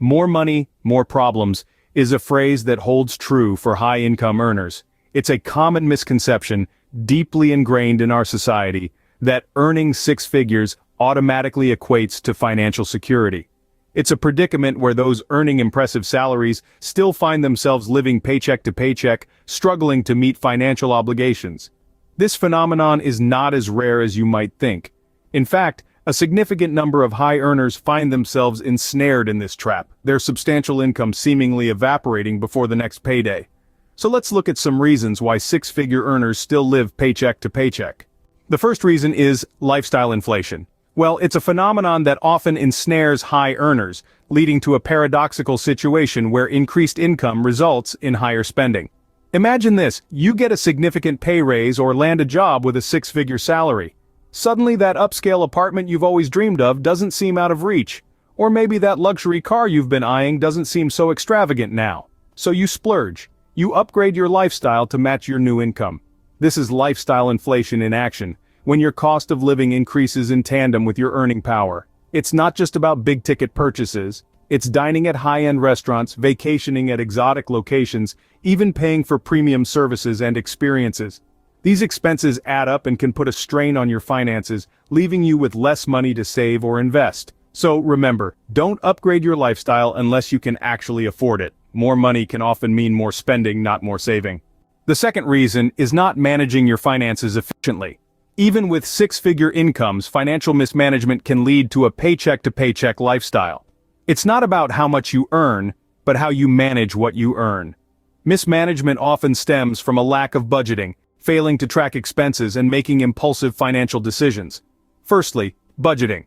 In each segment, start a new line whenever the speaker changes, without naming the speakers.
More money, more problems is a phrase that holds true for high-income earners. It's a common misconception, deeply ingrained in our society, that earning six figures automatically equates to financial security. It's a predicament where those earning impressive salaries still find themselves living paycheck to paycheck, struggling to meet financial obligations. This phenomenon is not as rare as you might think. In fact, a significant number of high earners find themselves ensnared in this trap, their substantial income seemingly evaporating before the next payday. So let's look at some reasons why six-figure earners still live paycheck to paycheck. The first reason is lifestyle inflation. Well, it's a phenomenon that often ensnares high earners, leading to a paradoxical situation where increased income results in higher spending. Imagine this: you get a significant pay raise or land a job with a six-figure salary. Suddenly that upscale apartment you've always dreamed of doesn't seem out of reach. Or maybe that luxury car you've been eyeing doesn't seem so extravagant now. So you splurge. You upgrade your lifestyle to match your new income. This is lifestyle inflation in action, when your cost of living increases in tandem with your earning power. It's not just about big-ticket purchases. It's dining at high-end restaurants, vacationing at exotic locations, even paying for premium services and experiences. These expenses add up and can put a strain on your finances, leaving you with less money to save or invest. So remember, don't upgrade your lifestyle unless you can actually afford it. More money can often mean more spending, not more saving. The second reason is not managing your finances efficiently. Even with six-figure incomes, financial mismanagement can lead to a paycheck-to-paycheck lifestyle. It's not about how much you earn, but how you manage what you earn. Mismanagement often stems from a lack of budgeting, failing to track expenses, and making impulsive financial decisions. Firstly, budgeting.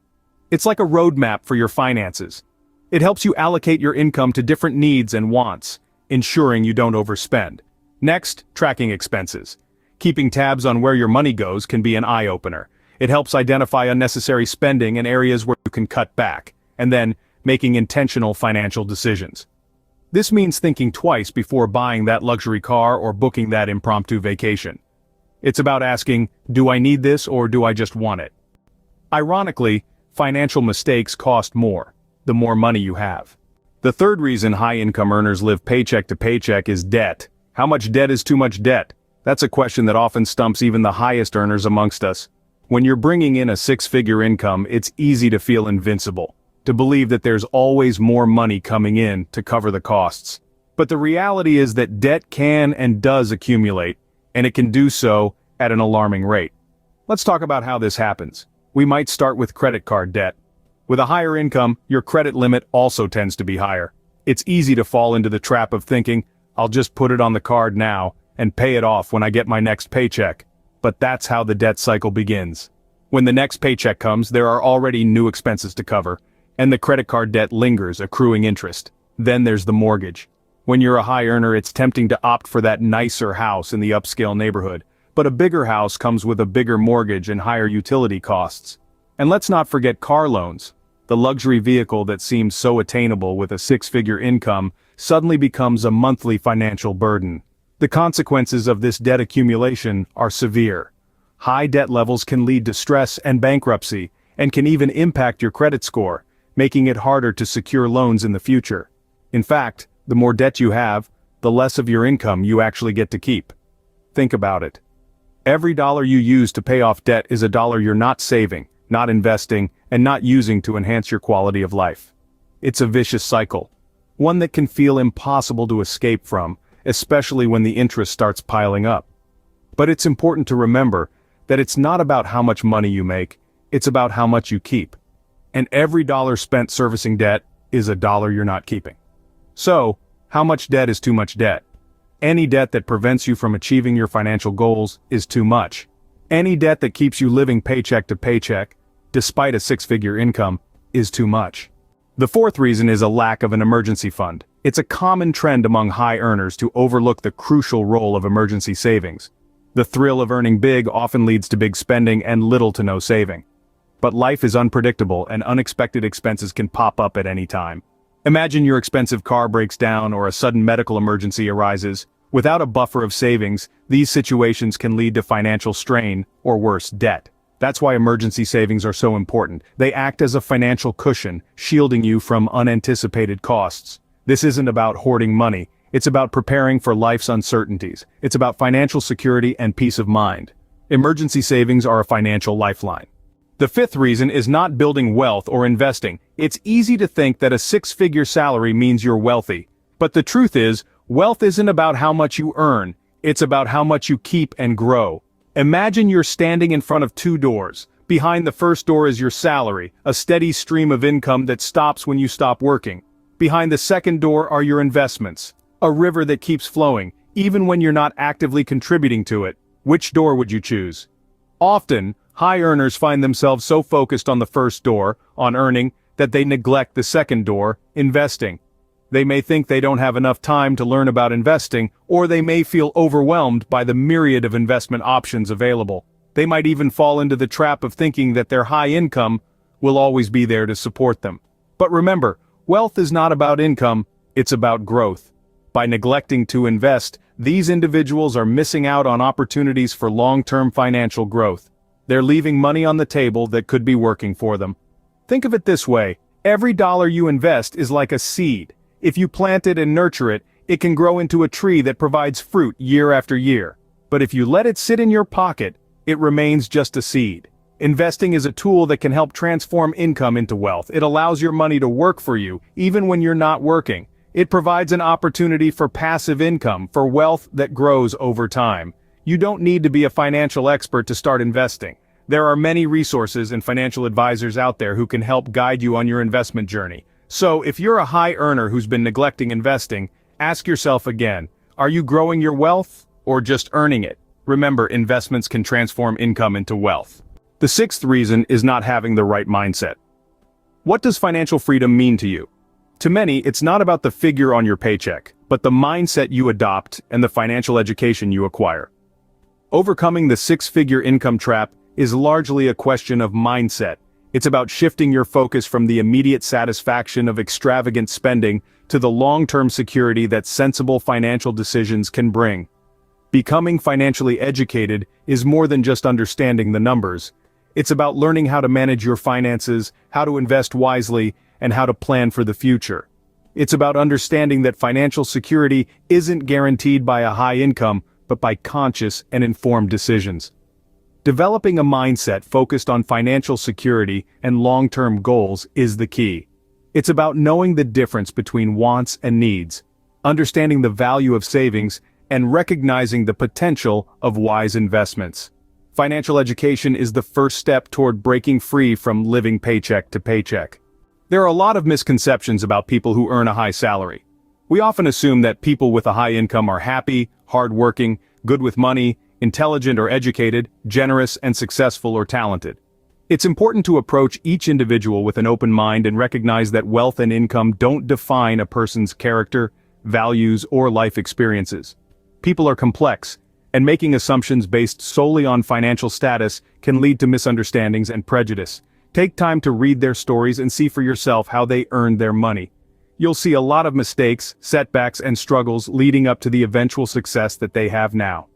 It's like a roadmap for your finances. It helps you allocate your income to different needs and wants, ensuring you don't overspend. Next, tracking expenses. Keeping tabs on where your money goes can be an eye-opener. It helps identify unnecessary spending and areas where you can cut back, and then making intentional financial decisions. This means thinking twice before buying that luxury car or booking that impromptu vacation. It's about asking, do I need this or do I just want it? Ironically, financial mistakes cost more, the more money you have. The third reason high-income earners live paycheck to paycheck is debt. How much debt is too much debt? That's a question that often stumps even the highest earners amongst us. When you're bringing in a six-figure income, it's easy to feel invincible, to believe that there's always more money coming in to cover the costs. But the reality is that debt can and does accumulate, and it can do so at an alarming rate. Let's talk about how this happens. We might start with credit card debt. With a higher income, your credit limit also tends to be higher. It's easy to fall into the trap of thinking, I'll just put it on the card now and pay it off when I get my next paycheck. But that's how the debt cycle begins. When the next paycheck comes, there are already new expenses to cover, and the credit card debt lingers, accruing interest. Then there's the mortgage. When you're a high earner, it's tempting to opt for that nicer house in the upscale neighborhood. But a bigger house comes with a bigger mortgage and higher utility costs. And let's not forget car loans. The luxury vehicle that seems so attainable with a six-figure income suddenly becomes a monthly financial burden. The consequences of this debt accumulation are severe. High debt levels can lead to stress and bankruptcy, and can even impact your credit score, making it harder to secure loans in the future. In fact, the more debt you have, the less of your income you actually get to keep. Think about it. Every dollar you use to pay off debt is a dollar you're not saving, not investing, and not using to enhance your quality of life. It's a vicious cycle, one that can feel impossible to escape from, especially when the interest starts piling up. But it's important to remember that it's not about how much money you make, it's about how much you keep. And every dollar spent servicing debt is a dollar you're not keeping. So, how much debt is too much debt? Any debt that prevents you from achieving your financial goals is too much. Any debt that keeps you living paycheck to paycheck, despite a six-figure income, is too much. The fourth reason is a lack of an emergency fund. It's a common trend among high earners to overlook the crucial role of emergency savings. The thrill of earning big often leads to big spending and little to no saving. But life is unpredictable and unexpected expenses can pop up at any time. Imagine your expensive car breaks down or a sudden medical emergency arises. Without a buffer of savings, these situations can lead to financial strain, or worse, debt. That's why emergency savings are so important. They act as a financial cushion, shielding you from unanticipated costs. This isn't about hoarding money. It's about preparing for life's uncertainties. It's about financial security and peace of mind. Emergency savings are a financial lifeline. The fifth reason is not building wealth or investing. It's easy to think that a six-figure salary means you're wealthy. But the truth is, wealth isn't about how much you earn. It's about how much you keep and grow. Imagine you're standing in front of two doors. Behind the first door is your salary, a steady stream of income that stops when you stop working. Behind the second door are your investments, a river that keeps flowing, even when you're not actively contributing to it. Which door would you choose? Often, high earners find themselves so focused on the first door, on earning, that they neglect the second door, investing. They may think they don't have enough time to learn about investing, or they may feel overwhelmed by the myriad of investment options available. They might even fall into the trap of thinking that their high income will always be there to support them. But remember, wealth is not about income, it's about growth. By neglecting to invest, these individuals are missing out on opportunities for long-term financial growth. They're leaving money on the table that could be working for them. Think of it this way, every dollar you invest is like a seed. If you plant it and nurture it, it can grow into a tree that provides fruit year after year. But if you let it sit in your pocket, it remains just a seed. Investing is a tool that can help transform income into wealth. It allows your money to work for you, even when you're not working. It provides an opportunity for passive income, for wealth that grows over time. You don't need to be a financial expert to start investing. There are many resources and financial advisors out there who can help guide you on your investment journey. So, if you're a high earner who's been neglecting investing, ask yourself again, are you growing your wealth, or just earning it? Remember, investments can transform income into wealth. The sixth reason is not having the right mindset. What does financial freedom mean to you? To many, it's not about the figure on your paycheck, but the mindset you adopt and the financial education you acquire. Overcoming the six-figure income trap is largely a question of mindset. It's about shifting your focus from the immediate satisfaction of extravagant spending to the long-term security that sensible financial decisions can bring. Becoming financially educated is more than just understanding the numbers. It's about learning how to manage your finances, how to invest wisely, and how to plan for the future. It's about understanding that financial security isn't guaranteed by a high income, but by conscious and informed decisions. Developing a mindset focused on financial security and long-term goals is the key. It's about knowing the difference between wants and needs, understanding the value of savings, and recognizing the potential of wise investments. Financial education is the first step toward breaking free from living paycheck to paycheck. There are a lot of misconceptions about people who earn a high salary. We often assume that people with a high income are happy, hardworking, good with money, intelligent or educated, generous and successful or talented. It's important to approach each individual with an open mind and recognize that wealth and income don't define a person's character, values, or life experiences. People are complex, and making assumptions based solely on financial status can lead to misunderstandings and prejudice. Take time to read their stories and see for yourself how they earned their money. You'll see a lot of mistakes, setbacks, and struggles leading up to the eventual success that they have now.